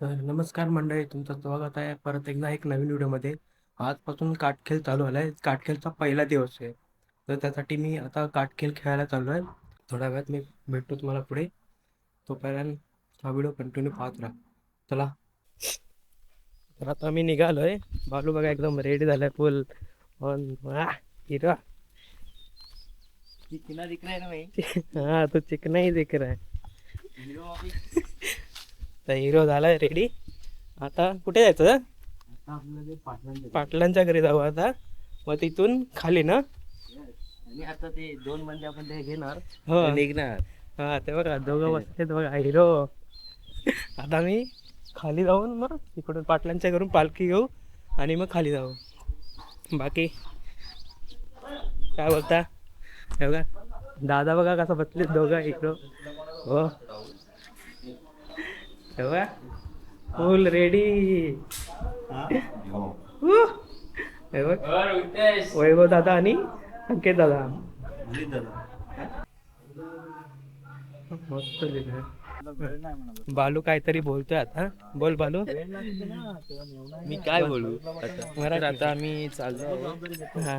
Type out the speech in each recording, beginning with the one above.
तर नमस्कार मंडळी, तुमचं स्वागत आहे परत एकदा एक नवीन व्हिडिओमध्ये. आजपासून काटखेळ चालू झाला आहे. काटखेळचा पहिला दिवस आहे. तर त्यासाठी मी आता काटखेळ खेळायला चाललो आहे. थोड्या वेळात मी भेटतो तुम्हाला पुढे. तोपर्यंत हा व्हिडिओ कंटिन्यू पाहत राहा. चला. तर आता मी निघालो आहे. बालू बघा एकदम रेडी झालाय फुल ऑन. हिरो. चिकना दिख रहा है ना भाई। हा, तो चिकना ही दिख रहा है. तर हिरो झालाय रेडी. आता कुठे जायचं? आता आपल्याला ते पाटलांचं पाटलांच्या घरी जाऊ आता. मग तिथून खाली ना. आणि आता ते 2 म्हणजे आपण ते घेणार हो. ते निघणार. हा, ते बघा दोघं बसलेत बघा हिरो. आता मी खाली जाऊन मग तिकडून पाटलांच्या घरून पालखी घेऊ आणि मग खाली जाऊ. बाकी काय बोलता? हे बघा दादा बघा कसं बसले दोघं हिरो. हो, हे बघा फुल रेडी. हे बघ वैभव दादा आणि अंकित दादा. मस्त लिहिलंय. बालू काहीतरी बोलतोय आता. बोल बालू. मी काय बोलू आता? मराठी. तर आता आम्ही चाललो आहोत. हा.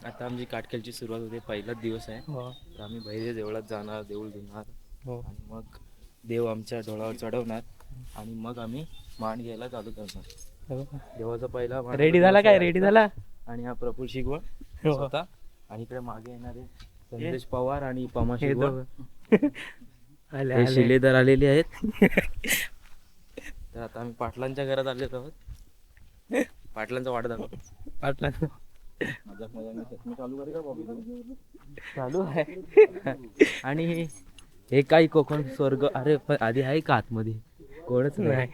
आता आमची काटखेळची सुरुवात होते. पहिलाच दिवस आहे. हो तर आम्ही बहिरे देवळात जाणार, देऊळ धुणार हो. आणि मग देव आमच्या डोळ्यावर चढवणार आणि मग आम्ही मान घ्यायला चालू करणार. हे बघा. देवाचा पहिला मान रेडी झाला काय? रेडी झाला? आणि हा प्रफुल शिगवण हो. होता. आणि इकडे मागे येणारे संदेश पवार आणि पमा हे शिगवण दोघं. आले हे आले. शिलेदार आलेले आहेत. तर आता आम्ही पाटलांच्या घरात आलेलो आहोत. पाटलांचा वाट दाखव. पाटला चालू आहे. आणि हे काही कोकण स्वर्ग. अरे पण आधी आहे का आतमध्ये? कोणच नाही. नाही.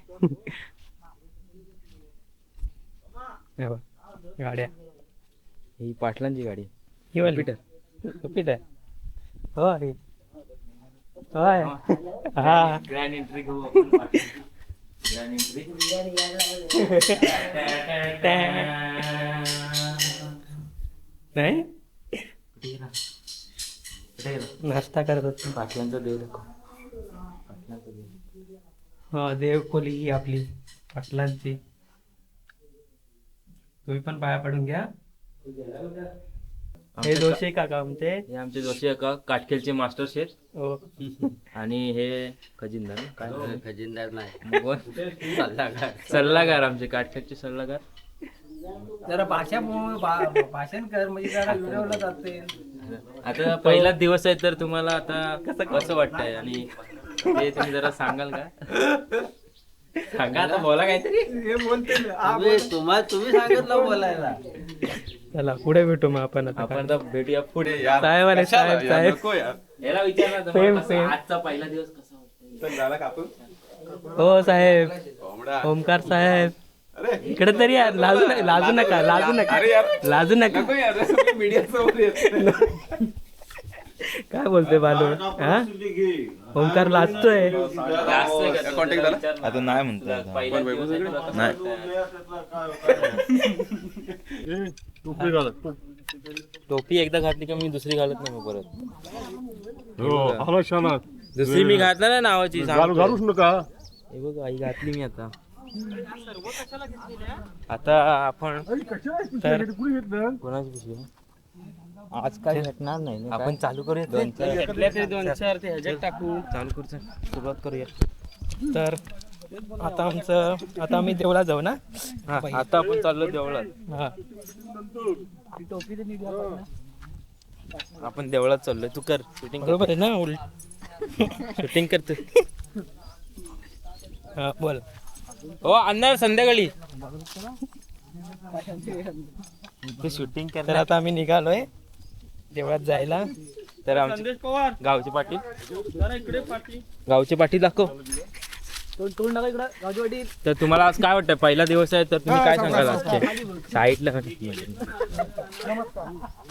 हे बघ, गाड्या ही पाटलांची गाडी आहे. ही वाली. Jupiter. Jupiter. होय होय. हा. ग्रँड एंट्री घेऊ आपण. Grand entry. नाही कुठे गेला? कुठे गेला? नाश्ता करत होतो. पाटलांचा देव दाखव. पाटलांचा देव. हो, देवखोली ही आपली पाटलांची. तुम्ही पण पाया पडून घ्या. हे जोशी काका आमचे. हे आमचे जोशी काका काटखेलचे मास्टर शेफ. हो. आणि हे खजिनदार ना? काय म्हणतात? खजिनदार नाही, मग कोण? सल्लागार. आमचे काटखेलचे सल्लागार. जरा भाषण कर म्हणजे जरा व्हिडिओला जाते. आता पहिलाच दिवस आहे तर तुम्हाला आता कसं वाटतंय आणि ते तुम्ही जरा सांगाल का? सांगा आता, बोला काहीतरी. तुम्ही सांगितलं बोलायला. चला पुढे भेटू मग आपण आता. आपण आता भेटूया पुढे. साहेब आले. साहेब साहेब. याला विचारणार Same, तुम्हाला कसं same. आजचा पहिला दिवस कसा वाटतोय? हो साहेब. ओमकार साहेब इकडे तरी या. लाजू नका, लाजू नका, लाजू नका, लाजू नका. काय बोलतोय बालू? हा, ओमकार लाजतोय. आता नाही म्हणतो आता. पहिला दिवस आहे तुला कसं वाटतंय? टोपी एकदा घातली का मी दुसरी घालत नाही मग परत. दुसरी मी घातला ना नावाची घालूच नका. हे बघ आई घातली मी आता. आता आपण तर कोणाची पिशवी आहे? आज काय भेटणार नाही ना. आपण चालू करूया. दोन चार ते ह्याच्यात टाकू. चालू करू. सुरुवात करूया. तर आता आता आम्ही देवळात जाऊ ना. हा, आता आपण चाललो देवळात. हा. आपण देवळात चाललोय. तू कर शूटिंग. बरोबर आहे ना? शूटिंग करतो. हा, बोल. हो आणणार संध्याकाळी. ते शूटिंग तर करणार. आता आम्ही निघालोय देवळात जायला. तर आमचे गावचे पाटील. गावचे पाटील दाखव. तर तुम्हाला आज काय वाटतं? पहिला दिवस आहे तर तुम्ही काय सांगाल आजचे? साईडला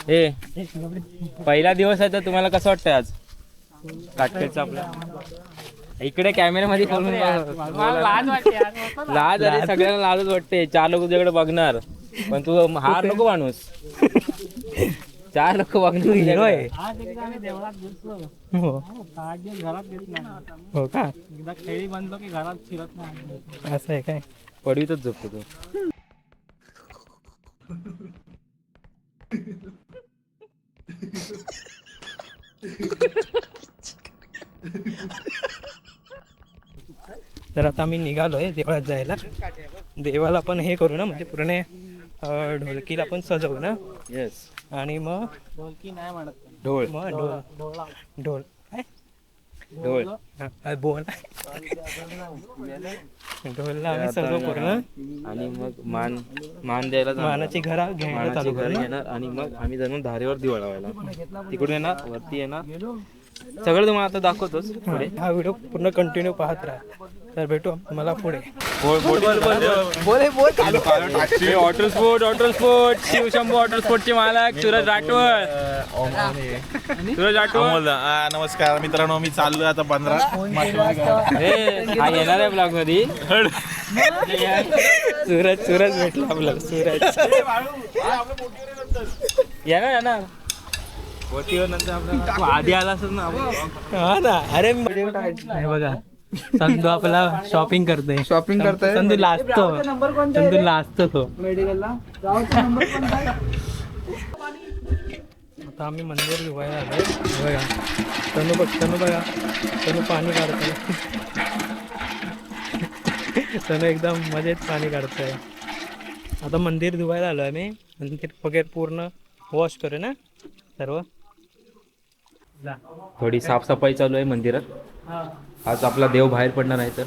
हे पहिला दिवस आहे तर तुम्हाला कसं वाटतंय आज काटखेळचा आपला? इकडे कॅमेऱ्यामध्ये बोलून लाज. अरे सगळ्यांना लाजच वाटते. 4 लोक तुझ्याकडे बघणार पण तू हार नको माणूस. 4 लोक वागणूक हिरो आहे. आज एकदा आम्ही देवळात घेतलो हो 8 दिवस घरात घेतला हो का एकदा खेळी बांधलो की घरात शिरत नाही असं आहे काय पडवीतच झोपतो तो. तर आता आम्ही निघालोय देवळात जायला. देवाला पण हे करू ना म्हणजे पूर्ण ढोलकीला पण सजवू ना येस. आणि मग ढोलकी नाही म्हणत ढोल मग ढोल ढोला ढोल काय ढोल बोल ढोलला आम्ही सजवू पूर्ण आणि मग मान द्यायला जाणार. मानाची घरा घ्यायला मानाची चालू घर करू ना. घेणार आणि मग आम्ही जाऊन धारेवर दिवा लावायला. तिकडून येणार वरती येणार सगळं तुम्हाला आता दाखवतोच पुढे. हा व्हिडिओ पूर्ण कंटिन्यू पाहत राहा. तर भेटू मला पुढे. वॉटर स्पोर्ट शिवशंभू वॉटर स्पोर्टचे मालक सूरज राठोड. सूरज राठोड नमस्कार मित्रांनो, मी चाललोय आता 15 हा येणार आहे ब्लॉग मध्ये. सूरज भेटला आपला सूरज. येणार वरतीवर नंतर आपल्याला तू आधी आला असेल ना. हा ना अरे हे बघा संधू आपला शॉपिंग करतोय. संधू लाजतो तो. मेडिकलला जाऊचा नंबर पण काय आता आम्ही मंदिर धुवायला आलोय. बघा तनू बघा तनू पाणी काढतोय. तनू एकदम मजेत पाणी काढतोय. आता मंदिर धुवायला आलोय आम्ही. मंदिर वगैरे पूर्ण वॉश करू ना सर्व. थोडी साफसफाई चालू आहे मंदिरात. आज आपला देव बाहेर पडणार आहे तर.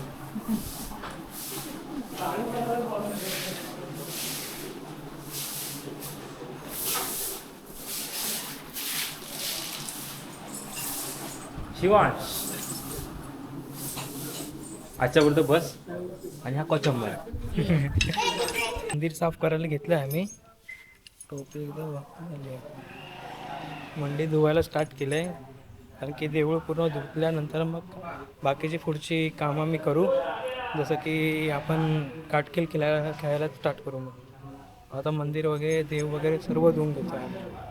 शिवांश आजच्या पुरतं बस आणि हा कोचंबर. मंदिर साफ करायला घेतलं आहे आम्ही. टोपी एकदम मंदिर धुवायला स्टार्ट केलं आहे कारण की देऊळ पूर्ण धुतल्यानंतर मग बाकीची पुढची कामं मी करू. जसं की आपण काटकेल खेळायला स्टार्ट करू. मग आता मंदिर वगैरे देव वगैरे सर्व धुवून घेतो आहे.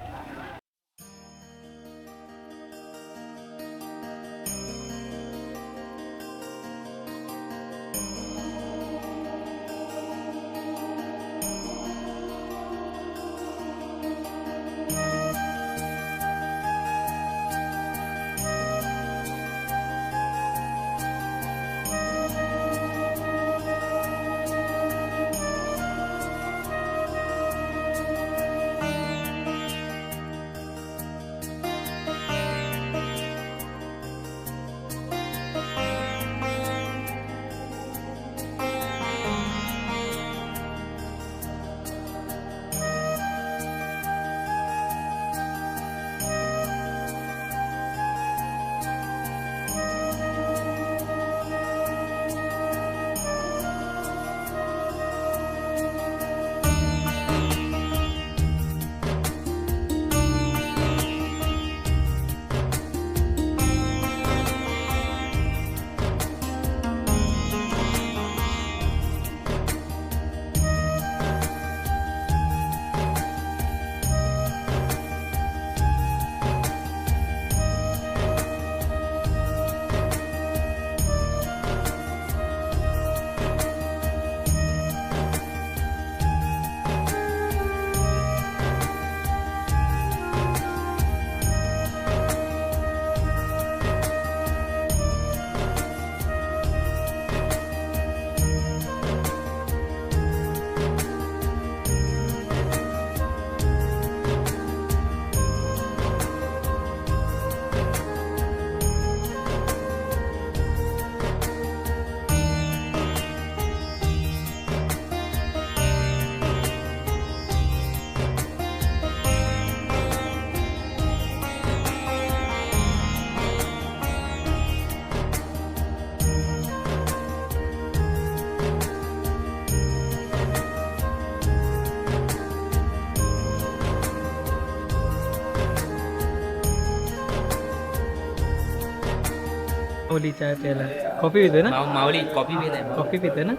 माऊली चहा प्यायला. कॉफी पिते ना. माऊली कॉफी पित आहे. कॉफी पिते ना.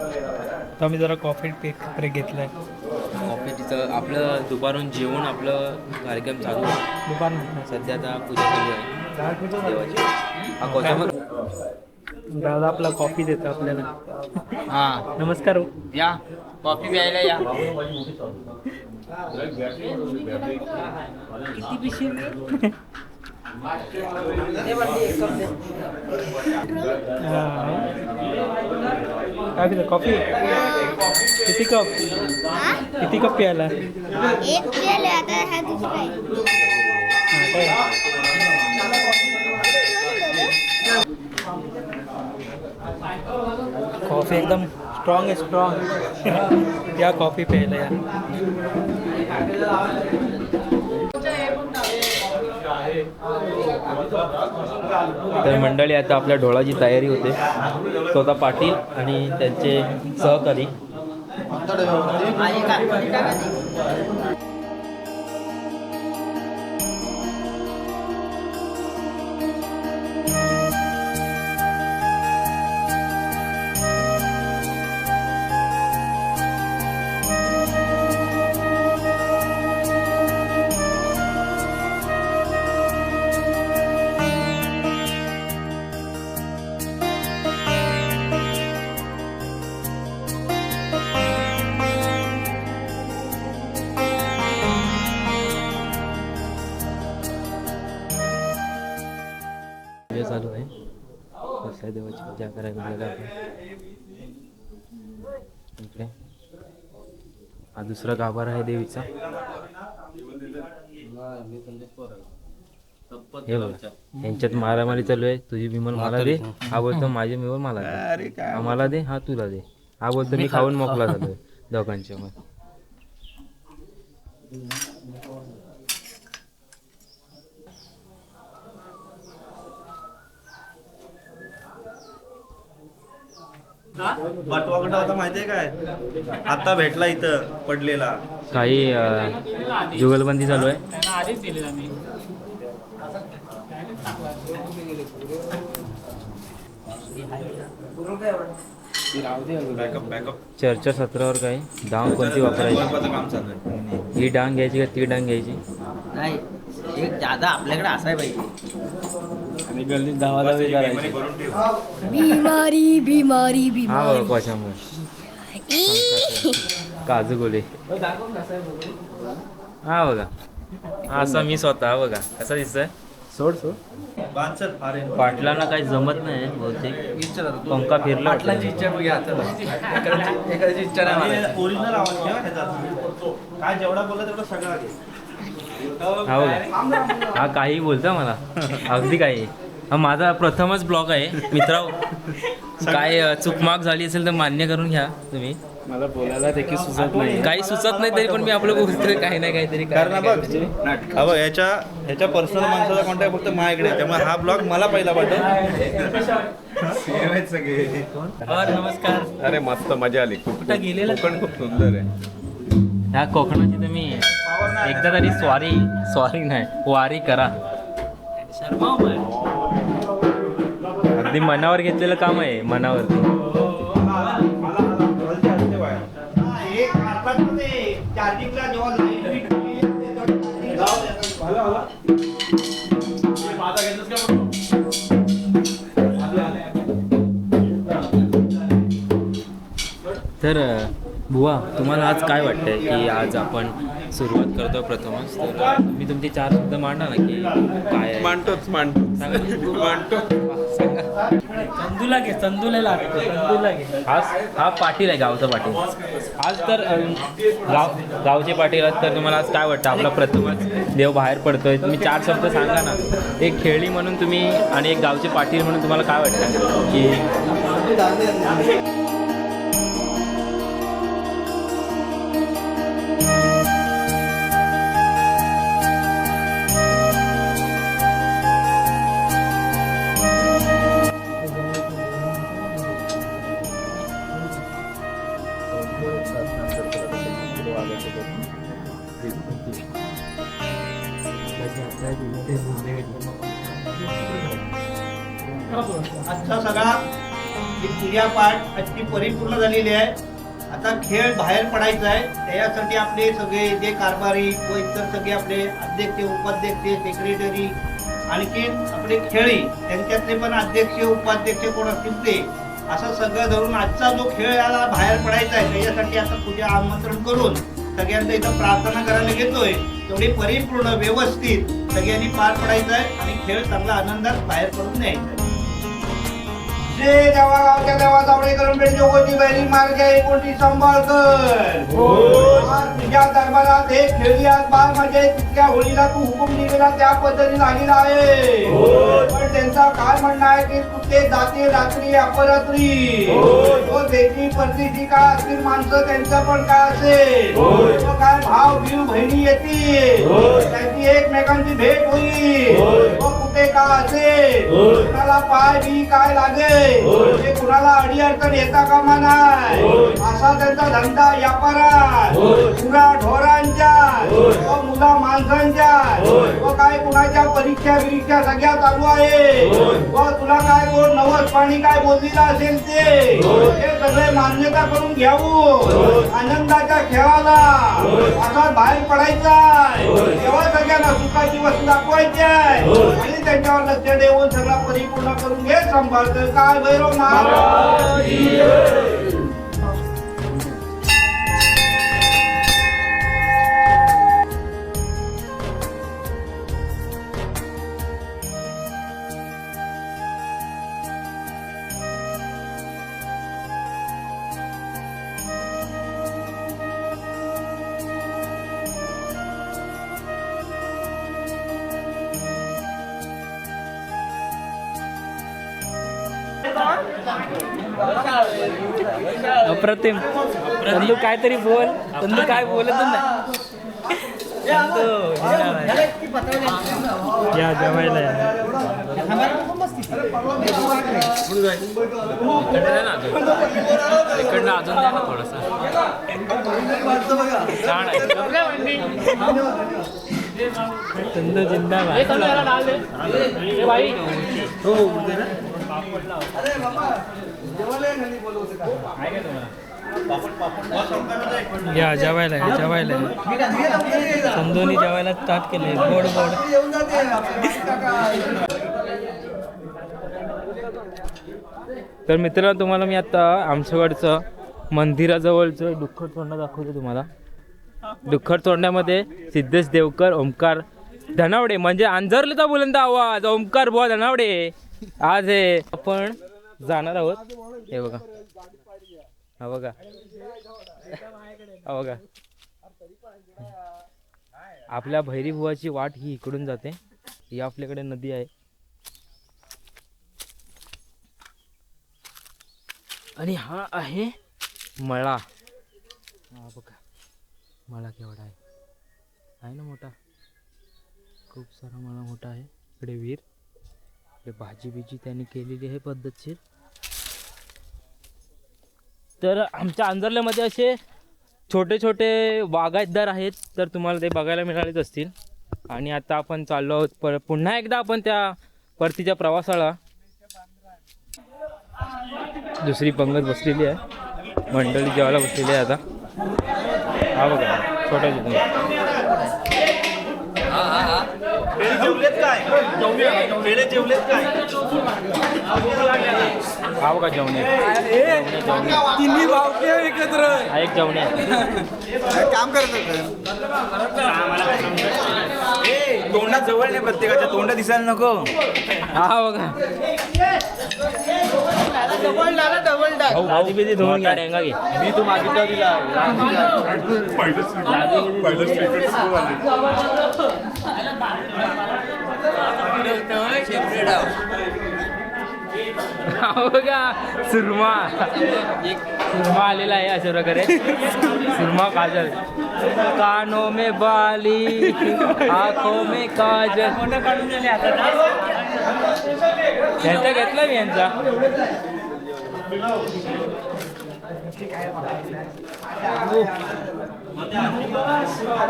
तर आम्ही जरा कॉफी ब्रेक घेतलाय. तिचं आपलं दुपारून जेवण आपलं कार्यक्रम चालू आहे. दुपार सध्या आता पूजा चालू आहे देवाची. हा कोथंबीर. दादा आपला कॉफी देतो आपल्याला. हा नमस्कार हो. या कॉफी प्यायला या. काय पिलं कॉफी? किती कप प्यायला? एक प्याले आता हा दुसरा आहे. कॉफी एकदम स्ट्रॉंग आहे स्ट्रॉंग. या कॉफी प्यायला या. तर मंडळी आता आपल्या ढोळाची तयारी होते. स्वतः पाटील आणि त्यांचे सहकारी. पूजा चालू आहे. कसं देवाची पूजा करायला गेलं आपण. इकडे हा दुसरा गाभारा आहे देवीचा. हे बघा यांच्यात मारामारी चालू आहे. तुझी विमल मला दे, हा बोलतो माझी विमल मला दे. हा मला दे, हा तुला दे. हा बोलतो मी खाऊन मोकला झालोय दोघांच्या मध्ये. बटवाकडा होता माहितीये काय? आता भेटला इथं पडलेला. काही जुगलबंदी चालू आहे. चर्चा सत्रावर काही डांग कोणती वापरायची? काम चालू आहे. ही डांग घ्यायची का ती डांग घ्यायची? नाही एक जादा आपल्याकडे असाय पाहिजे. आणि गल्लीत धावाधावी करायची. बिमारी बिमारी हा बिमारी. बघा कशामुळे काजू गोले. हा बघा हा असा मी स्वतः बघा कसा दिसतोय. सोड सोड. बांचर फार आहे. पाटलांना काही जमत नाही बहुतेक. पंखा फिरला पाटलांची इच्छा बघूया आता. एखाद्याची इच्छा नाही आणि मारायची. ओरिजिनल आवाज घ्या ह्याचा. काय जेवढा बोलला तेवढा सगळा घे. हा बघा हा काही बोलता मला अगदी काही. हा माझा प्रथमच ब्लॉग आहे मित्रांनो. काय चुकमाक झाली असेल तर मान्य करून घ्या तुम्ही. मला बोलायला देखील सुचत नाही. काही सुचत नाही तरी पण मी आपलं बोलतोय काही ना काहीतरी. कारण बघ अबो ह्याच्या पर्सनल माणसाचा कॉन्टॅक्ट फक्त माझ्याकडे आहे. त्यामुळे हा ब्लॉग मला पहिला पाठव. नमस्कार. अरे मस्त मजा आली. खूप कुठं गेलेला? कोकण खूप सुंदर आहे. ह्या कोकणाची तुम्ही एकदा तरी स्वारी नाही वारी करा. अगदी मनावर घेतलेलं काम आहे. मनावरती तर बुवा तुम्हाला आज काय वाटतंय की आज आपण सुरुवात करतो प्रथमच. तर तुम्ही तुमचे 4 शब्द मांडा ना की काय आहे. मांडतो चंदूला घे. चंदूला घे. हा पाटील आहे गावचा पाटील. आज तर गावचे पाटील आहेत. तर तुम्हाला आज काय वाटतं आपला प्रथमच देव बाहेर पडतोय. तुम्ही 4 शब्द सांगा ना. एक खेळी म्हणून तुम्ही आणि एक गावचे पाटील म्हणून तुम्हाला काय वाटतं की आजचा सगळा ही पूजापाठ अगदी परिपूर्ण झालेली आहे. आता खेळ बाहेर पडायचा आहे, त्याच्यासाठी आपले सगळे जे कारभारी व इतर सगळे आपले अध्यक्ष उपाध्यक्ष सेक्रेटरी आणखी आपले खेळी त्यांच्यातले पण अध्यक्ष उपाध्यक्ष कोण असतील ते असं सगळं धरून आजचा जो खेळ याला बाहेर पडायचा आहे त्याच्यासाठी आता पूजा आमंत्रण करून सगळ्यांना इथं प्रार्थना करायला घेतोय. तेवढी परिपूर्ण व्यवस्थित सगळ्यांनी पार पडायचं आहे आणि खेळ चांगला आनंदात बाहेर पडून न्यायचा आहे. जे देवा गावच्या देवा जावळे करून भेट जोगोची बहिणी मार्गे एकोणती सांभाळकर. आज तुझ्या दरबारात हे खेळी आज बार म्हणजे तितक्या होळीला तू हुकूम दिलेला त्या पद्धतीने आलेला आहे. पण त्यांचा काय म्हणणं आहे की कुठे जाते रात्री अपरात्री तो त्याची परतीची काय असतील माणसं त्यांचं पण काय असेल तो काय भाव बिव बहिणी येतील त्यांची एकमेकांची भेट होईल. तो कुठे काय असेल कुणाला पाय बी काय लागेल ते कुणाला अडी अडचण येता कामा नाही असा त्यांचा धंदा व्यापारात पुरा ढोरांच्या व मुला माणसांच्या व काय कुणाच्या परीक्षा बिरीक्षा सगळ्या चालू आहे व तुला काय कोण नवस पाणी काय बोललेलं असेल ते सगळे मान्यता करून घ्यावं. आनंदाच्या खेळाला असा बाहेर पडायचा तेव्हा सगळ्यांना सुखाची वस्तू दाखवायची आहे आणि त्यांच्यावर लक्ष देऊन सगळा परिपूर्ण करून घे सांभाळतं काय भैरव महाराज. अप्रतिम. तंदू काहीतरी बोल. तंदू काय बोलत नाही. या जेवायला या. इकडनं अजून द्या ना थोडंसं. छान आहे. तंदू जिंदाबाद. या जेवायला या जेवायला संधूनी जेवायला स्टार्ट केले. गोड गोड. तर मित्रांनो तुम्हाला मी आता आमच्याकडचं मंदिराजवळचं डुक्कर तोंडा दाखवतो तुम्हाला. डुक्कर तोंड्यामध्ये सिद्धेश देवकर, ओमकार धनावडे म्हणजे अंजरलेचा बुलंद आवाज ओमकार बुवा धनावडे आज हे आपण जाणार आहोत. हे बघा हा बघा हा बघा आपल्या भैरी बुवाची वाट ही इकडून जाते. ही आपल्याकडे नदी आहे आणि हा आहे मळा. हा बघा मळा केवढा आहे ना मोठा. खूप सारा मळा मोठा आहे. इकडे विहीर. इकडे भाजी बिजी त्यांनी केलेली आहे पद्धतशीर. तर आमच्या अंजरल्यामध्ये असे छोटे छोटे बागायतदार आहेत तर तुम्हाला ते बघायला मिळालेच असतील. आणि आता आपण चाललो आहोत पुन्हा एकदा आपण त्या परतीच्या प्रवासाला. दुसरी पंगत बसलेली आहे. मंडळी जेवायला बसलेली आहे आता. हा बघा छोट्या तिथून हा बघा जेवणे. तिन्ही भावके एकत्र एक जेवणे काम करत तोंडात जवळ नाही प्रत्येकाच्या तोंडात दिसायला नको. हा बघा बिजी धुवून घ्या. डेंगा घे. मी तू मागितला दिला. बघा सुरमा आलेला आहे अशा प्रकारे. सुरमा काजल. कानों में बाली आंखों में काजल. यांचा घेतला मी यांचा.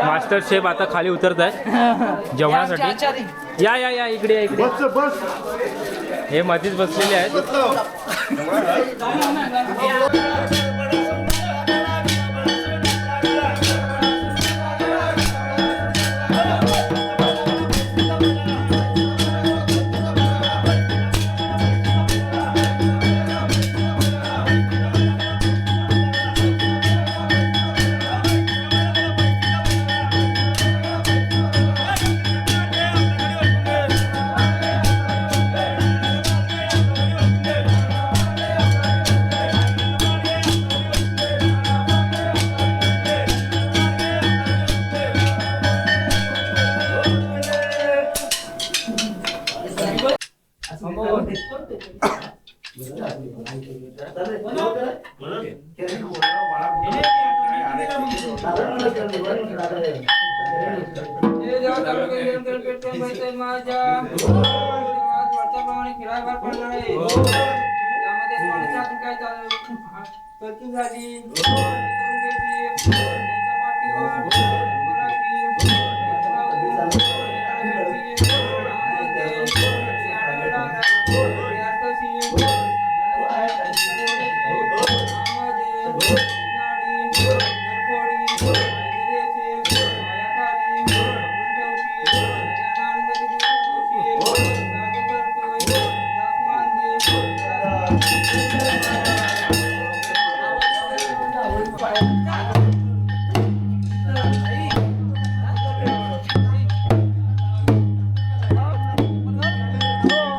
मास्टर शेफ आता खाली उतरत आहे जेवणासाठी. या या या इकडे या इकडे. हे मध्येच बसलेले आहेत.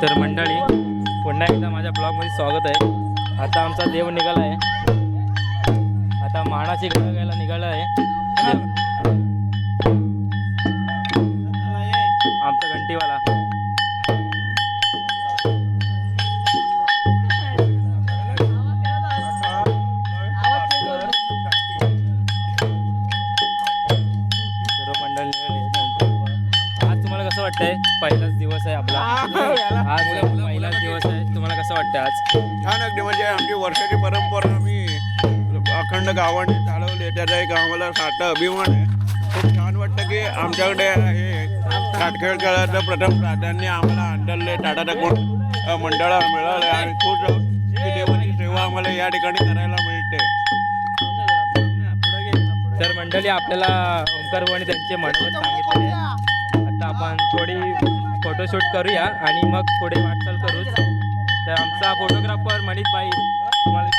तर मंडळी पुन्हा एकदा माझ्या ब्लॉगमध्ये स्वागत आहे. आता आमचा देव निघाला आहे. आता मानाची घडं घ्यायला निघाला आहे आमचा घंटीवाला. सर्व मंडळी निघाली. आज तुम्हाला कसं वाटतंय? पहिलाच दिवस आहे आपला. आज पहिलाच दिवस आहे. तुम्हाला कसं वाटतंय आज? छान अगदी म्हणजे आमची वर्षाची परंपरा आम्ही अखंड गावाने चालवली, त्याचा एक आम्हाला साठा अभिमान आहे. खूप छान वाटतं की आमच्याकडे हे काटखेळ खेळाचं प्रथम प्राधान्य आम्हाला अंडरले टाटा टाकून मंडळाला मिळालं आहे आणि खूप की देवाची सेवा आम्हाला या ठिकाणी करायला मिळते. तर मंडळी आपल्याला ओंकार भाऊनी त्यांचे मनोगत सांगितले आहे. आता आपण थोडी फोटोशूट करूया आणि मग पुढे वाटचाल करू. तर आमचा फोटोग्राफर मनीष भाई तुम्हाला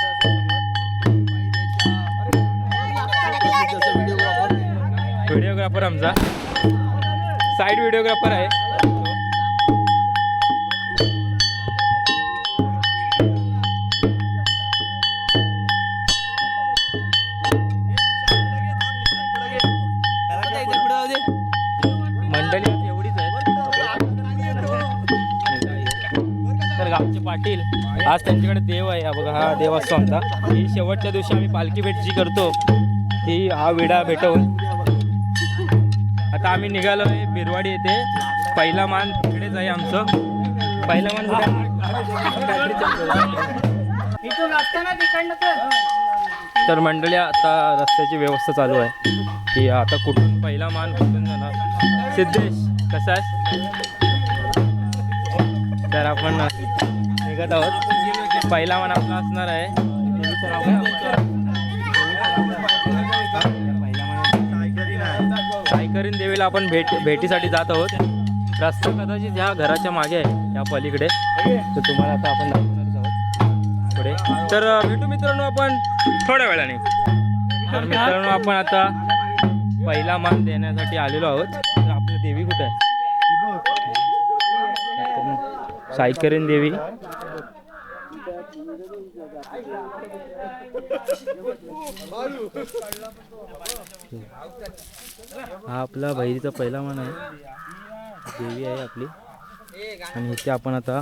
व्हिडिओग्राफर आमचा साईड व्हिडिओग्राफर आहे. मंडळी आज एवढीच आहे. तर गावचे पाटील आज त्यांच्याकडे देव आहे. हा बघा, हा देव असतो आमचा. ही शेवटच्या दिवशी आम्ही पालखी भेट जी करतो ती हा विडा भेटवून आता आम्ही निघालो आहे बिरवाडी येथे. पहिला मान तिकडेच आहे आमचं. पहिला मान तर मंडळी आता रस्त्याची व्यवस्था चालू आहे की आता कुठून पहिला मान कुठून जाणार. सिद्धेश कसा आहे? तर आपण निघत आहोत. पहिला मान आपला असणार आहे सायकरीन देवीला. आपण भेटीसाठी जात आहोत. रस्ता कदाचित ह्या घराच्या मागे आहे, या पलीकडे. तर तुम्हाला आता आपण दाखवणारच आहोत पुढे. तर भेटू मित्रांनो आपण थोड्या वेळाने. तर मित्रांनो आपण आता पहिला मान देण्यासाठी आलेलो आहोत. तर आपली देवी कुठे आहे? सायकरीन देवी. हा आपला बहिरीचा पहिला मान आहे. देवी आहे आपली. आणि इथे आपण आता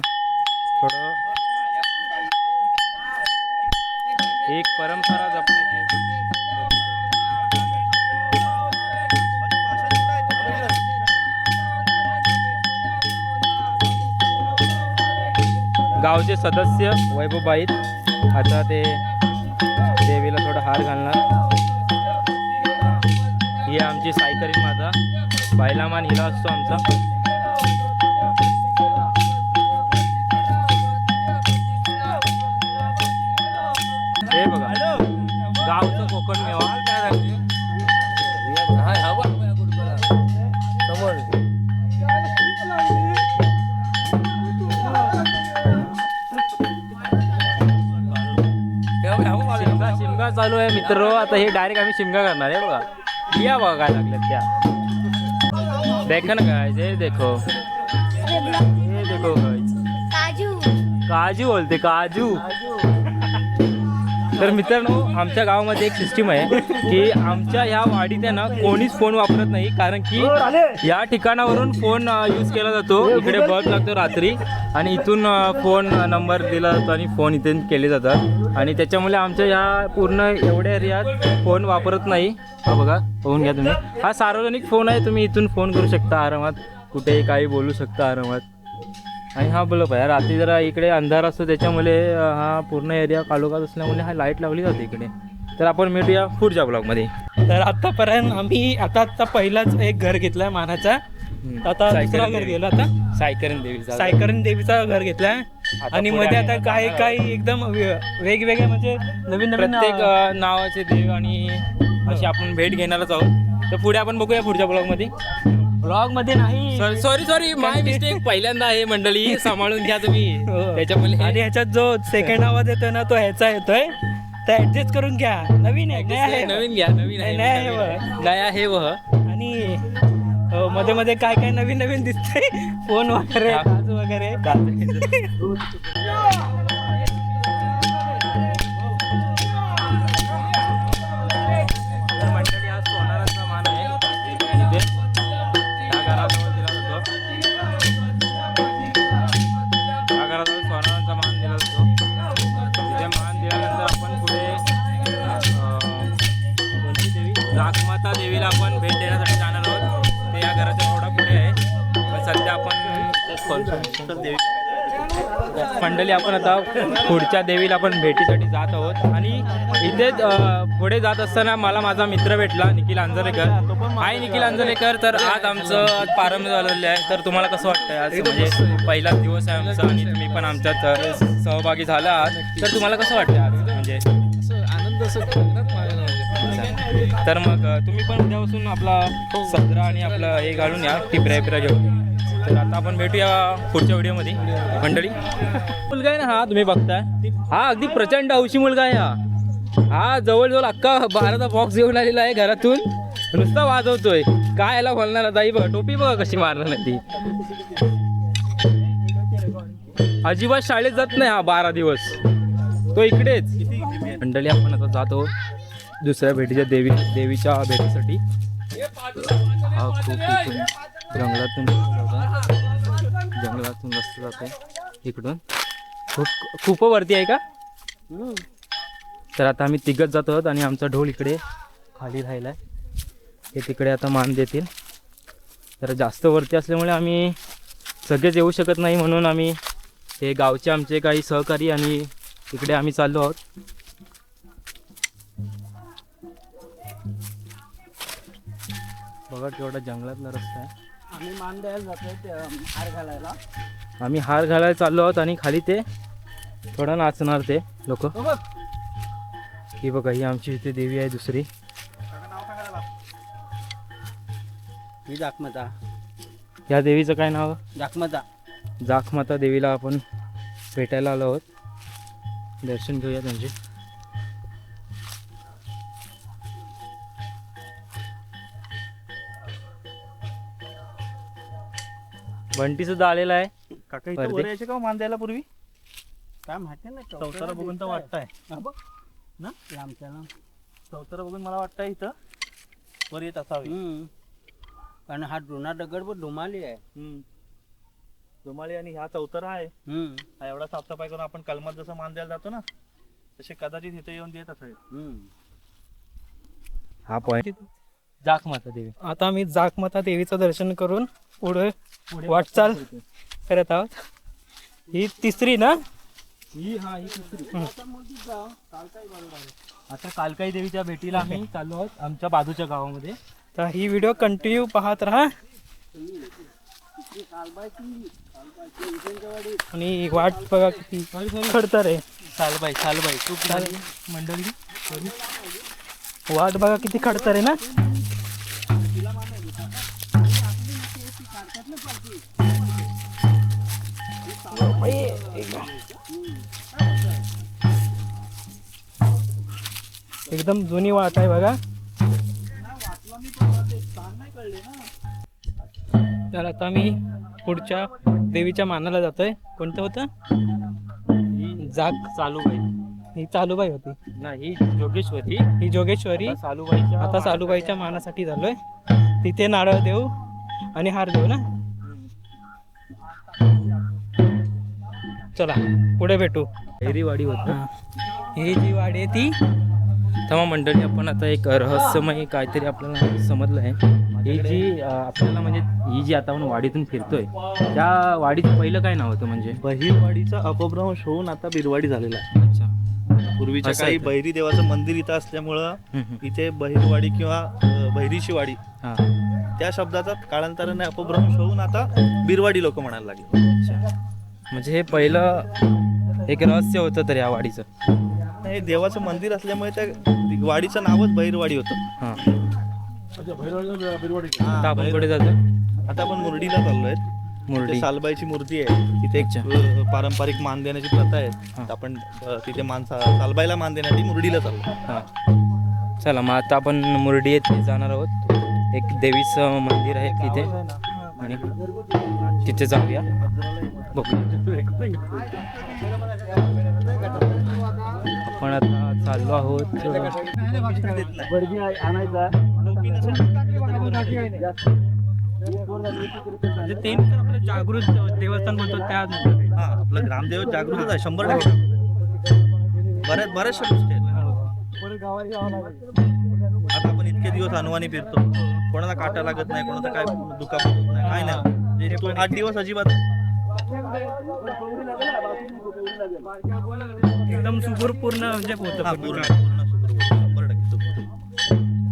थोडं एक परंपरा जपण्याची. गावचे सदस्य वैभव बाईत आता ते देवीला थोडा हार घालणार. ही आमची सायकरीन माझा पहिला मान हिला असतो आमचा. हे बघा गावचं कोकण मेवा. शिमगा चालू आहे मित्र. आता हे डायरेक्ट आम्ही शिमगा करणार आहे. बघा या बघा काय लागल्यात त्या. देखा ना काय जे देखो हे देखो काजू काजू बोलते काजू. तर मित्रांनो आमच्या गावामध्ये एक सिस्टीम आहे की आमच्या ह्या वाडीत आहे ना कोणीच फोन वापरत नाही, कारण की या ठिकाणावरून फोन यूज केला जातो. इकडे बल्ब लागतो रात्री आणि इथून फोन नंबर दिला जातो आणि फोन इथे केले जातात आणि त्याच्यामुळे आमच्या ह्या पूर्ण एवढ्या एरियात फोन वापरत नाही. हा बघा, पाहून घ्या तुम्ही. हा सार्वजनिक फोन आहे, तुम्ही इथून फोन करू शकता आरामात, कुठेही काही बोलू शकता आरामात. आणि हा बल्ब आहे, रात्री जरा इकडे अंधार असतो त्याच्यामुळे हा पूर्ण एरिया कालोखात असल्यामुळे हा लाईट लावली जाते इकडे. तर आपण भेटूया पुढच्या ब्लॉगमध्ये. तर आतापर्यंत आम्ही आता पहिलाच एक घर घेतलाय मानाचा. आता दुसरा घर गेलो आता सायकरण देवीचा. सायकरण देवीचा घर घेतलाय आणि मध्ये आता काही एकदम वेगवेगळे म्हणजे नवीन नवीन प्रत्येक नावाचे देव आणि अशी आपण भेट घेणारच आहोत. तर पुढे आपण बघूया पुढच्या ब्लॉगमध्ये. ब्लॉग मध्ये नाही. सॉरी माय मिस्टेक. पहिल्यांदा आहे मंडळी, सांभाळून घ्या तुम्ही. त्याच्यामुळे आणि ह्याच्यात जो सेकंड आवाज येतोय ना तो ह्याचा येतोय, तर ऍडजस्ट करून घ्या. नवीन आहे, नया आहे. नवीन घ्या, नवीन आहे, नया आहे वह. नया आहे वह. आणि मध्ये मध्ये काय काय नवीन नवीन दिसतंय, फोन वगैरे काजू वगैरे. मंडळी हा सोनाराचा मान आहे इथे. या घराजवळ दिला जातो. या घराजवळ सोनाराचा मान दिला जातो. तिथे मान दिल्यानंतर आपण पुढे कोणती देवी, जाखमाता देवीला आपण भेट देण्यासाठी जाणार आहोत. ते या घराच्या थोडा पुढे आहे, पण सध्या आपण मंडळी आपण आता पुढच्या देवीला आपण भेटीसाठी जात आहोत. आणि इथे पुढे जात असताना मला माझा मित्र भेटला, निखिल अंजलेकर. हाय निखिल अंजलेकर. तर आज आमचं प्रारंभ झालेलं आहे. तर तुम्हाला कसं वाटतंय आज, म्हणजे पहिलाच दिवस आहे आमचा आणि तुम्ही पण आमच्यात सहभागी झाला आहात, तर तुम्हाला कसं वाटतंय आज, म्हणजे आनंद तर मग तुम्ही पण उद्यापासून आपला सदरा आणि आपलं हे घालून या, टिपऱ्या घेऊन. तर आता आपण भेटूया पुढच्या व्हिडिओमध्ये मंडळी. मुलगा आहे ना हा, तुम्ही बघताय, हा अगदी प्रचंड हौशी मुलगा आहे हा जवळजवळ अख्खा 12चा बॉक्स घेऊन आलेला आहे घरातून, नुसता वाजवतोय. काय याला बोलणार आता, ही बघ टोपी बघा कशी मारणार नाही ती. अजिबात शाळेत जात नाही हा 12 दिवस, तो इकडेच. मंडळी आपण आता जातो दुसऱ्या भेटीच्या देवीच्या भेटीसाठी. हा खूप इथून जंगलातून रस्ता जातो इकडून, खूप वरती आहे का. तर आता आम्ही तिघत जात आहोत आणि आमचा ढोल इकडे खाली राहिला आहे. हे तिकडे आता मान देतील. तर जास्त वरती असल्यामुळे आम्ही सगळेच येऊ शकत नाही, म्हणून आम्ही हे गावचे आमचे काही सहकारी आणि तिकडे आम्ही चाललो आहोत. बघा केवढा जंगलातला रस्ता आहे. आम्ही मान द्यायला जातोय हार घालायला. आम्ही हार घालायला चाललो आहोत आणि खाली ते थोडा नाचणार ते लोक. ही बघा, ही आमची इथे देवी आहे दुसरी. ही जाखमाता. या देवीचं काय नाव. जाखमाता. जाखमाता देवीला आपण भेटायला आलो आहोत. दर्शन घेऊया त्यांचे. बंटी सुद्धा आलेला आहे. काका इथं वर यायचे का मान द्यायला पूर्वी. काय माहिती नाही, चौतारा बघून तर वाटतंय ना लांबच्या लांब. चौतारा बघून मला वाटतंय इथं वर येत असावी. कारण हा जुना दगड पण डोमाली आहे. धुमाळी आणि हा चौतारा आहे. हा एवढा साफसफाई करून आपण कलमात जसं मान द्यायला जातो ना, तसे कदाचित इथे येऊन देत असेल. हा पॉईंट जाखमाता देवी. आता आम्ही जाखमाता देवीचं दर्शन करून पुढे वाटचाल करत आहोत. ही तिसरी ना. आता कालकाई देवीच्या भेटीला आम्ही चाललो आहोत आमच्या बाजूच्या गावामध्ये. तर ही व्हिडिओ कंटिन्यू पाहत राहा. आणि वाट बघा किती खडतर आहे. सालबाई तू मंडळी वाट बघा किती खडतर आहे ना. एकदम जुनी वाट आहे बघा. तर आता मी पुढच्या देवीच्या मानाला जातोय. कोणतं होतं. जाग चालू बाई. ही चालूबाई होती, नाही जोगेश्वरी ही जोगेश्वरी. आता सालूबाईच्या आता सालूबाईच्या मानासाठी झालोय. तिथे नारळ देऊ आणि हार देऊ ना. चला पुढे भेटू. हेरीवाडी होतं. हा. ही जी वाडी आहे ती तेव्हा मंडळी आपण आता एक रहस्यमय काहीतरी आपल्याला समजलं आहे. ही जी आपल्याला म्हणजे ही जी आता आपण वाडीतून फिरतोय त्या वाडीचं पहिलं काय नाव होतं म्हणजे? बहिरवाडीचा अपभ्रंश होऊन आता बिरवाडी झालेला आहे. अच्छा. पूर्वीच्या असं काही आहे का? बहिरी देवाचं मंदिर इथं असल्यामुळं हम्म. इथे बहिरवाडी किंवा बहिरीची वाडी हां. त्या शब्दाचा कालांतराने अपभ्रंश होऊन आता बिरवाडी लोक म्हणायला लागले. अच्छा. म्हणजे हे पहिलं एक रहस्य होतं तर या वाडीचं. हे देवाचं मंदिर असल्यामुळे त्या वाडीचं नावच बहिरवाडी होतं. हां. हा, आता आपण कुठे जातो? आता आपण मुरडीला चाललोय. मुरडी. तिथे सालबाईची मूर्ती आहे. तिथे एक अच्छा. पारंपरिक मान देण्याची प्रथा आहे. हा. तर आपण तिथे सालबाईला मान देण्यासाठी मुरडीला चाललो. हां. चला मग आता आपण मुरडी येथे जाणार आहोत. एक देवीचं मंदिर आहे तिथे आणि तिथे जाऊया. आपण आता चाललो आहोत. म्हणजे ते तर आपलं जागृत देवस्थान बोलतो त्या. हा, आपलं ग्रामदेव जागृतच आहे 100%. बऱ्याचशा गोष्टी आहेत. आता आपण इतके दिवस अनुवानी फिरतो, कोणाला काटा लागत नाही, कोणाचं काय दुखापत होत नाही, काय नाही. म्हणजे तो 8 दिवस अजिबात एकदम सुगुरपूर्ण म्हणजे होतं. हा, पूर्ण सुखरूप, 100% सुखरूप.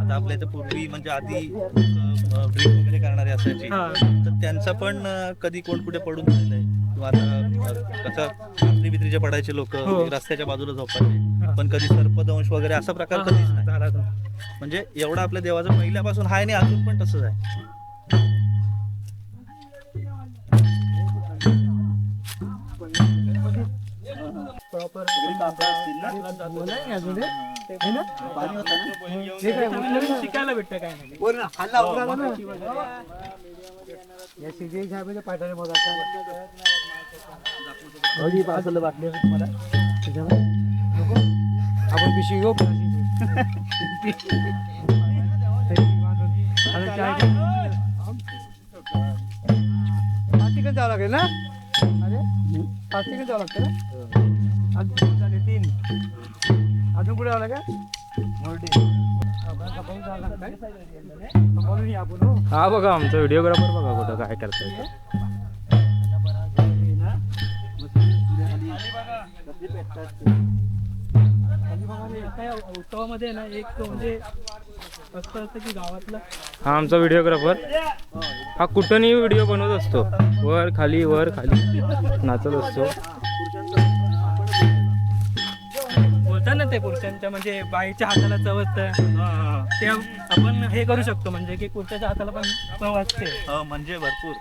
आता आपल्या इथं पूर्वी म्हणजे आधी ड्रिंक वगैरे करणारे असायचे, हा. तर त्यांचं पण कधी कोण कुठे पडून झालेलं आहे किंवा आता कसं रात्री बित्रीचे पडायचे लोक हो. रस्त्याच्या बाजूला झोपायचे, पण कधी सर्पदंश वगैरे असा प्रकार कधीच नाही. झाला तो. म्हणजे एवढं आपल्या देवाचं पहिल्यापासून आहे आणि अजून पण तसंच आहे. शिकायला भेटतं काय नाही. आपण पिशवी घेऊ. प्लास्टिकच जावं लागेल ना. अरे प्लास्टिकच जावं लागतं ना. अजून झाले 3. अजून कुठे जावं लागेल? हा बघा आमचा व्हिडिओग्राफर बघा कुठं काय करतोय. उत्सवामध्ये ना एक म्हणजे असं की गावातला हा आमचा व्हिडिओग्राफर. हा कुठंही व्हिडिओ बनवत असतो. वर खाली नाचत असतो. बोलतात ना ते पुरुषांच्या म्हणजे बाईच्या हाताला चव असतं. ते आपण हे करू शकतो म्हणजे की पुरुषाच्या हाताला पण चव असते. म्हणजे भरपूर.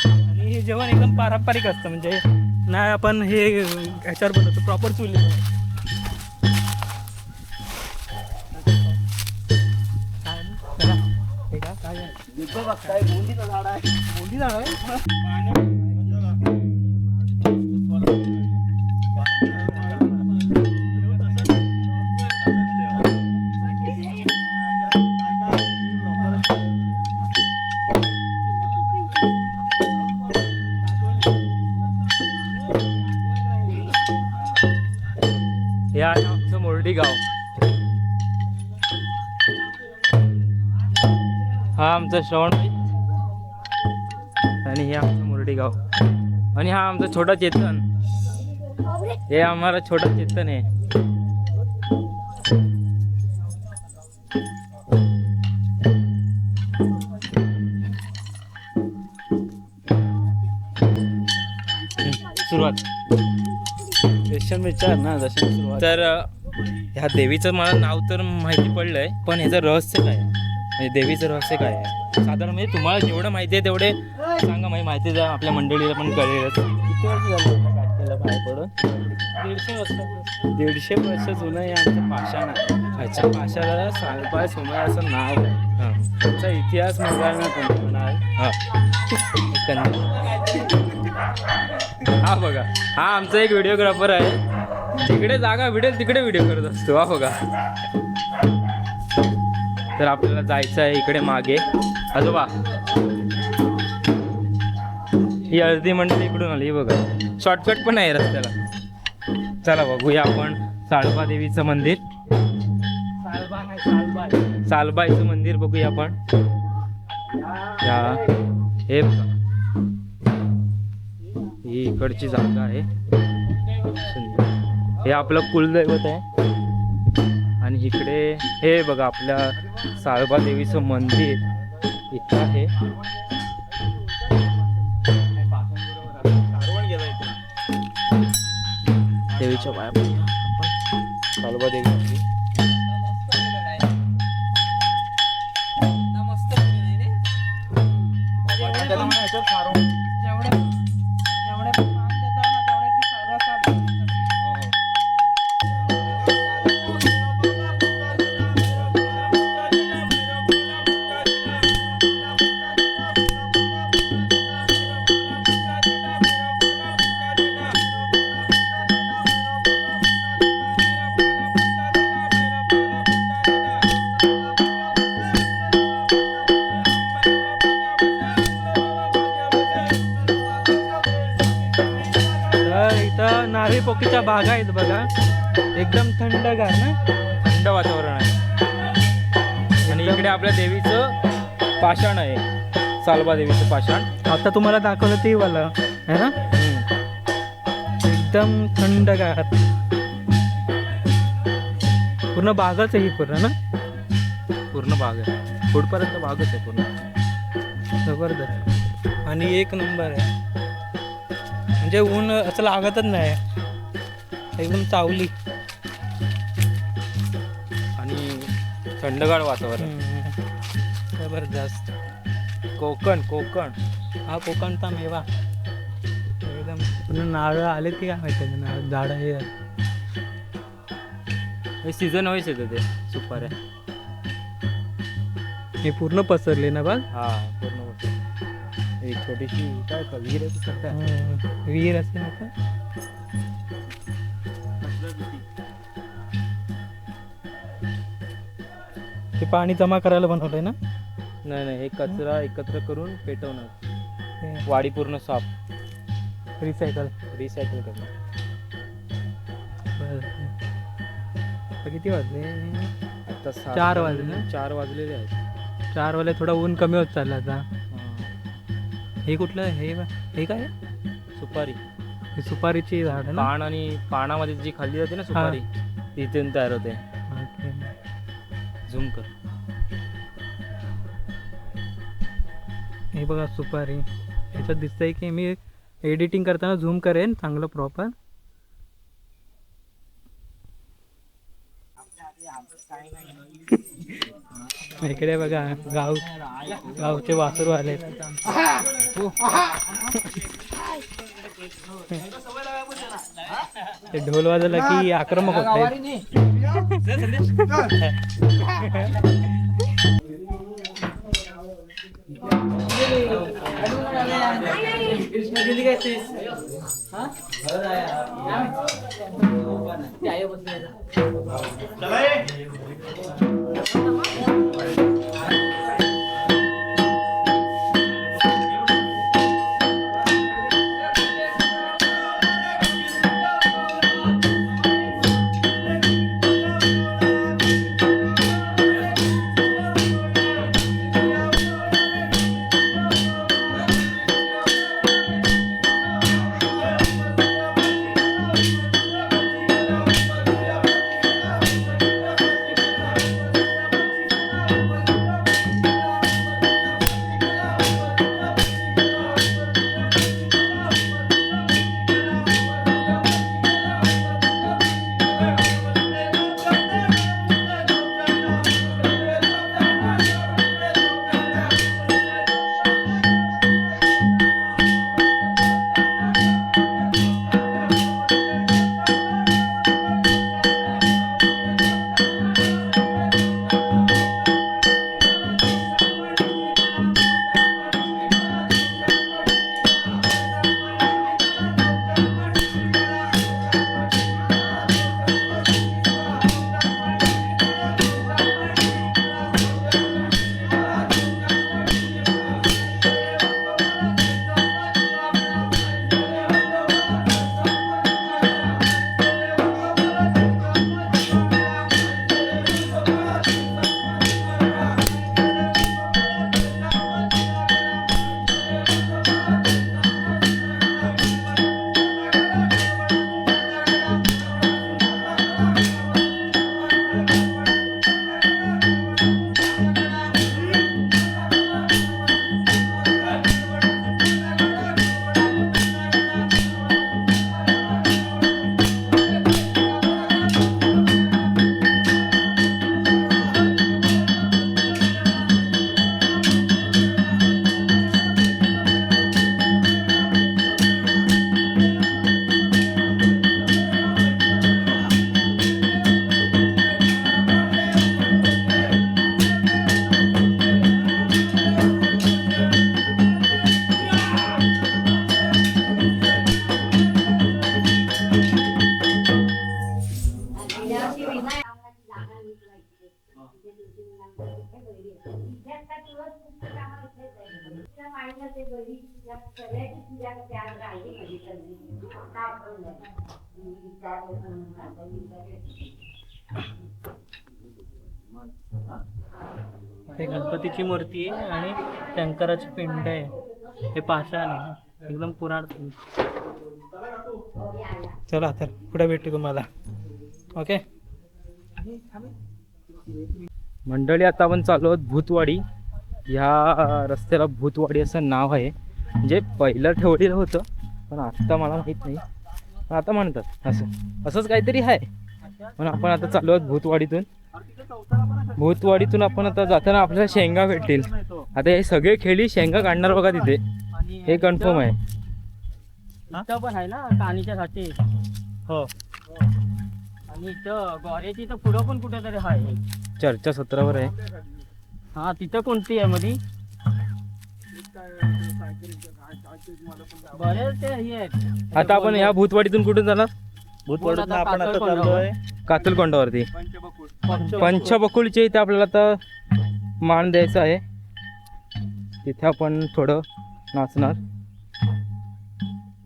आणि हे जेवण एकदम पारंपरिक असतं म्हणजे नाही आपण हे ह्याच्यावर बनवतो प्रॉपर चुली. हे आहे आमचं मोर्डी गाव. हा आमचा श्रवण आणि हे आमचं मोर्डी गाव. आणि हा आमचा छोटा चेतन. हे आम्हाला छोटा चेतन आहे. सुरुवात विचार ना जशी सुरुवात. तर ह्या देवीचं मला नाव तर माहिती पडलंय, पण ह्याचं रहस्य काय आहे म्हणजे देवीचं रहस्य काय आहे साधारण म्हणजे तुम्हाला जेवढं माहिती आहे तेवढे सांगा. म्हणजे माहिती जा आपल्या मंडळीला पण कळेलच. किती वर्ष झालं काटकेला बाहेर पडून? 150 वर्ष. 150 वर्ष जुनं हे आमचं पाषाण आहे. अच्छा. पाषाणाला सालबाई सोमय असं नाव आहे. हां त्याचा इतिहास म्हणाल ना तुम्ही म्हणाल हां. हा बघा, हा आमचा एक व्हिडिओग्राफर आहे. जिकडे जागा भेटेल तिकडे व्हिडिओ करत असतो. हा बघा. तर आपल्याला जायचं आहे इकडे मागे. आजोबा, ही अर्धी मंडळी इकडून आली बघा. शॉर्टकट पण आहे रस्त्याला. चला बघूया आपण साळबा देवीचं मंदिर. सालबाईचं मंदिर बघूया आपण. हे बघा, ही इकडची जागा आहे. सुंदर. हे आपलं कुलदैवत आहे. आणि इकडे हे बघा आपल्या साळबा देवीचं मंदिर इथं आहे. देवीच्या पाया पडूया आपण. साळबा देवी इथं नारळी पोकीच्या बागा आहेत बघा. एकदम थंडगार ना, थंड वातावरण आहे. आणि इकडे आपल्या देवीचं पाषाण आहे. सालबा देवीचं पाषाण. आता तुम्हाला दाखवलं ते वाला है ना, एकदम थंडगार. पूर्ण बागच आहे ही पूर्ण ना, पूर्ण बाग आहे. पुढपर्यंत बागच आहे पूर्ण. जबरदस्त. आणि एक नंबर आहे. म्हणजे ऊन असं लागतच नाही, एकदम चावली. आणि थंडगार वातावरण. जबरदस्त. कोकण कोकण. हा कोकणचा मेवा. एकदम पूर्ण नारळ आले की काय माहिती, नारळ झाड हे सीझन वाईज येतं ते सुपाऱ्या. हे पूर्ण पसरले ना बघ. हा पूर्ण होतं. एक छोटीशी काय विहीर आहे सध्या. विहीर असते ना का. ते पाणी जमा करायला बनवलंय ना. नाही नाही, हे कचरा एकत्र करून पेटवणार. वाडी पूर्ण साफ रिसायकल. रिसायकल करणार. किती वाजले? आता 4 वाजले ना? 4 वाजलेले आहेत. 4 वाजले. थोडा ऊन कमी होत चालला आता. हा. हे कुठलं हे काय आहे? सुपारी. ही सुपारीची झाड आहे ना. पान आणि पानामध्ये जी खाल्ली जाते ना सुपारी, तिथून तयार होते. ओके. झूम कर. हे बघा सुपारी. याच्यात दिसतंय की मी एडिटिंग करताना झूम करेन चांगलं प्रॉपर. इकडे बघा गावचे वासरू आले. ते ढोल वाजवला की आक्रमक होत. हे गणपतीची मूर्ती आहे आणि शंकराची पिंड आहे. हे पाषाण आहे एकदम पुरातन. चला तर पुढे भेटू तुम्हाला. ओके मंडळी, आता आपण चालू आहोत भूतवाडी. ह्या रस्त्याला भूतवाडी असं नाव आहे. म्हणजे पहिलं ठेवलेलं होतं पण आता मला माहीत नाही, पण आता म्हणतात असंच काहीतरी आहे. पण आपण आता चालू आहोत भूतवाडीतून आपण आता जाताना आपल्याला शेंगा भेटतील. आता हे सगळे खेळी शेंगा काढणार बघा तिथे, हे कन्फर्म आहे. इथं पण आहे ना कानीच्या साठी. हो. आणि इथं गोऱ्याची तर पुढं पण कुठेतरी आहे. चर्चा सत्रावर आहे. हा तिथं कोणती आहे मध्ये? बरेच ते हे आहेत. आता आपण ह्या भूतवाडीतून कुठून जाणार? भूतवाडीतनं आपण आता चाललोय कातलकोंडावरती. पंचबकुळच्या इथे आपल्याला आता मान द्यायचा आहे. तिथे आपण थोडं नाचणार,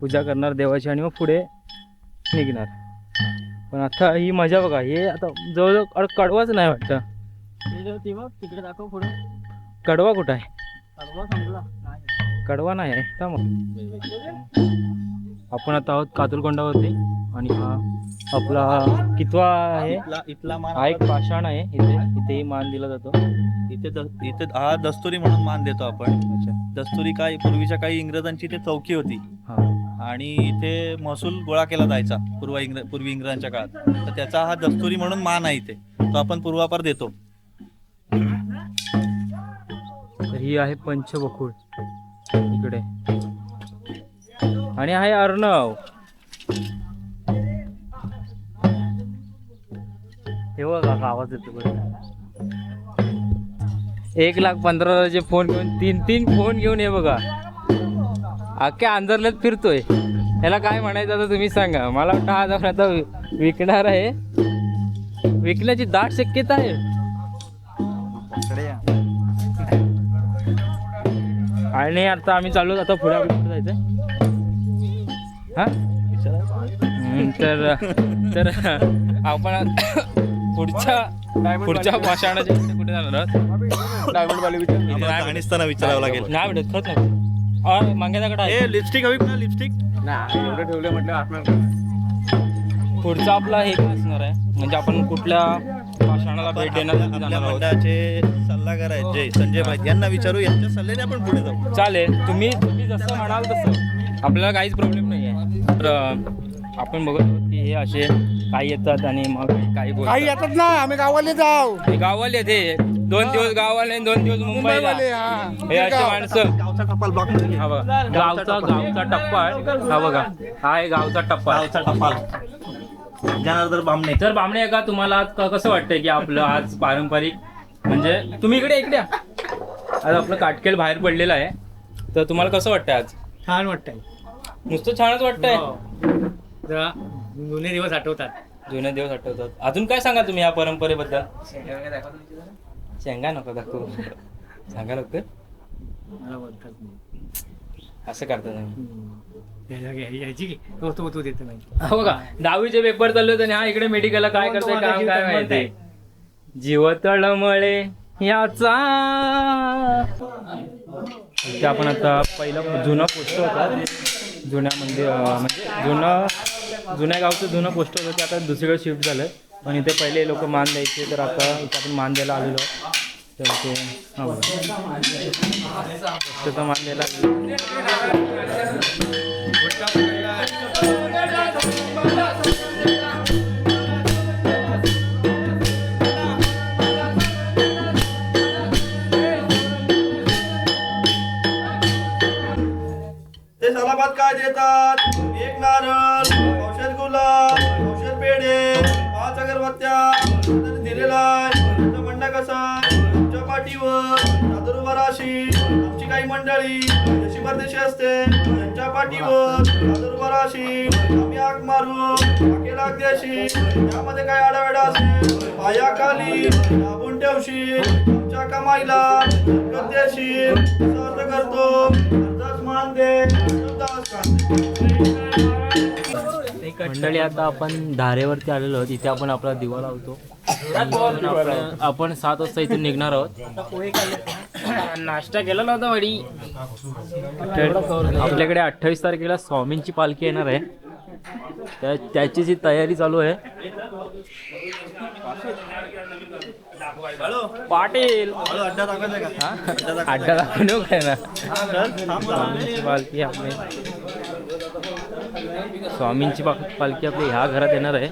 पूजा करणार देवाची आणि मग पुढे निघणार. पण आता ही मजा बघा, हे आता जवळजवळ कडवाच नाही वाटतं. ती बघ तिकडे दाखव पुढे. कडवा कुठं आहे? कडवा संपला नाही. कडवा नाही आहे का? मग आपण आता आहोत कातलकोंडावरती आणि हा आपला कितवा आहे? इथला मान हा एक पाषाण आहे. इथेही मान दिला जातो. इथे हा दस्तुरी म्हणून मान देतो आपण. दस्तुरी काय पूर्वीच्या काही इंग्रजांची इथे चौकी होती आणि इथे महसूल गोळा केला जायचा पूर्वी इंग्रजांच्या काळात. तर त्याचा हा दस्तुरी म्हणून मान आहे इथे, तो आपण पूर्वापार देतो. तर ही आहे पंचबकुळ इकडे आणि आहे अर्णव. हे बघा आवाज येतो बरं. 1,15,000चे फोन घेऊन तीन फोन घेऊन हे बघा अख्ख्या अंजरल्यात फिरतोय. ह्याला काय म्हणायचं आता तुम्ही सांगा. मला वाटतं हा जाऊन आता विकणार आहे. विकण्याची दाट शक्यता आहे. आणि आता आम्ही चाललो आता पुढे आपल्याला जायचं हा. तर आपण पुढच्या भाषणाच्या कुठे जाणार आहोत? जाणीसताना विचारावं लागेल. नाही भेटत खरंच नाही. मागे कडे आहे लिपस्टिक हवी का? लिपस्टिक एवढं ठेवलं म्हटलं पुढचा आपला हे काय असणार आहे, म्हणजे आपण कुठल्या भाषणाला भेट देणार आपल्या जाणार आहोत? मंडळाचे सल्लागार आहेत जे संजय भाई, यांना विचारू. यांच्या सल्ल्याने आपण पुढे जाऊ. चालेल, तुम्ही जसं म्हणाल तसं आपल्याला काहीच प्रॉब्लेम नाही आहे. तर आपण बघत आहोत की हे असे काही येतात आणि मग काही बोलतात. काही येतात ना, आम्ही गावाले जाऊ. हे गावाले येते 2 दिवस गावाले 2 दिवस मुंबईला. हे असे माणसं. गावचा टपाल ब्लॉक हा बघा गावचा टप्पा आहे. हा बघा हा आहे गावचा टप्पा. गावचा टपाल. जनार्दन बामणे. तर बामणे का तुम्हाला आज कसं वाटतंय की आपलं आज पारंपरिक म्हणजे तुम्ही इकडे या. आज आपलं काटकेल बाहेर पडलेलं आहे, तर तुम्हाला कसं वाटतंय आज? छान वाटतंय. नुसतं छानच वाटतंय. जरा जुने दिवस आठवतात. जुने दिवस आठवतात. अजून काय सांगा तुम्ही या परंपरेबद्दल? शेंगा नको दाखवू, सांगा लवकर. मला बोलतात नाही. असं करता तुम्ही. यायची की तो देत नाही. हो का, 10वीचे पेपर चालू होते आणि हा इकडे मेडिकलला काय करतोय काम काय माहिती. जीव तळमळे याचा. ते आपण आता पहिला जुना पोस्टर होता, जुन्यामध्ये म्हणजे जुन्या गावचं जुनं पोस्टर होतं, ते आता दुसरीकडे शिफ्ट झालं. पण इथे पहिले लोक मान द्यायचे, तर आता इथे आपण मान द्यायला आलेलो. तर ते त्याचा मान द्यायला ते सलाबाद काय देतात? 1 नारळ, औषध गुलाब, औषध पेढे, 5 अगरबत्त्या दिलेला आहे. तुमचा म्हणणं कसा? तुमच्या पाठीवर चादर उभा राहशील. आमची काही मंडळी परदेशी असते त्यांच्या पाठीवर प्रादुर्भाराशी आम्ही आग मारू आके लाग देशी त्यामध्ये काय आडावेडा असेल पायाखाली दाबून ठेवशी आमच्या कमाईला हरकत देशी अर्ज करतो अर्जाच मान दे मंडळी आता आपण धारेवरती आलेलो आहोत. इथे आपण आपला दिवा लावतो. आपण 7 वाजता इथून निघणार आहोत. नाश्ता केलेला होता वडी. आपल्याकडे 28 तारखेला स्वामींची पालखी येणार आहे. त्याची जी तयारी चालू आहे. पाटील अड्डा दाखवू काय ना. स्वामींची पालखी आपली ह्या घरात येणार आहे.